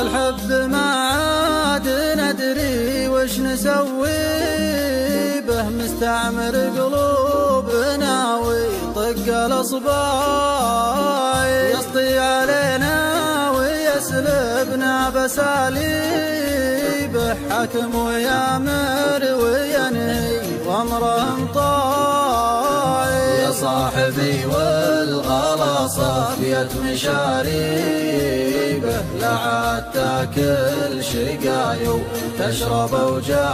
الحب ما عاد ندري وش نسوي به، مستعمر قلوبنا ويطق الاصبع، يسطي علينا ويسلبنا بساليبه، حكم ويامر وينهي وامره مطاعي. يا صاحبي والغلا صافية مشاريبه، لا عاد تاكل شقاي وتشرب اوجاعي،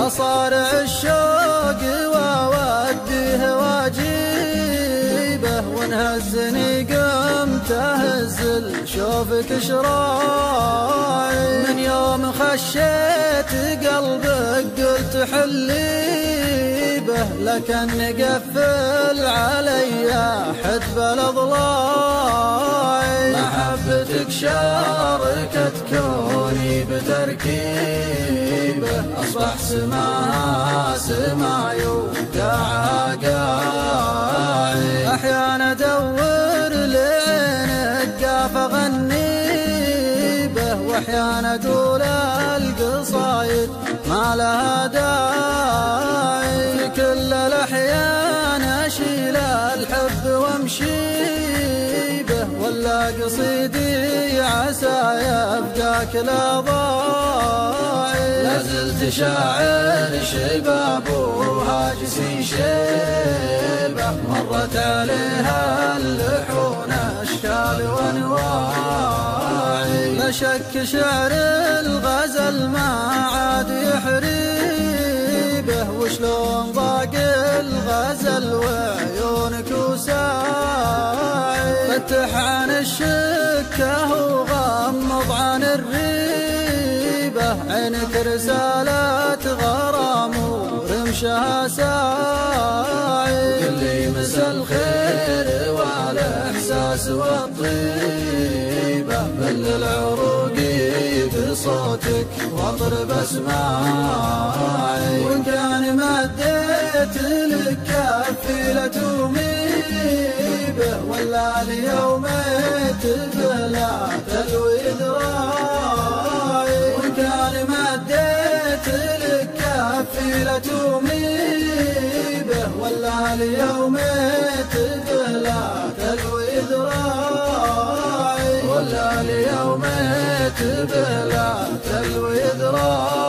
اصارع الشوق واوديه واجيبه، وانهزني قمت اهزل شوفك شراعي. من يوم خشيت قلبك قلت حليبه، لكن قفل علي حد بالاضلاعي. محبتك شاركت كوني بتركيبه، اصبح سماها سماي وقاعها قاعي. احيانا ادور لعينك قاف اغني به، واحيانا اقول القصايد ما لها داعي. في كل الاحيان اشيل الحب وامشي به، ولا قصيدي عسى يبقاك لا ضاعي. لازلت شاعر شباب وهاجسي شيبه، مرت عليها اللحون اشكال وانواعي. لا شك شعر الغزل ما عاد يحريبه، وشلون ضاق الغزل وعيونك وساعي. فتح عن الشكه وغمض عن الريبه، عينك رسالة غرام ورمشها ساعي. اللي مسى الخير والاحساس والطيبه، بلل عروقي بصوتك واطرب اسماعي. وان كان مديت لك كفي لتوميبه، ولا اليوم تبلع تلوي ذراعي. وان كان مديت لك كفي لتوميبه، ولا اليوم تبلع تلوي ذراعي. ولا اليوم تبلع تلوي ذراعي.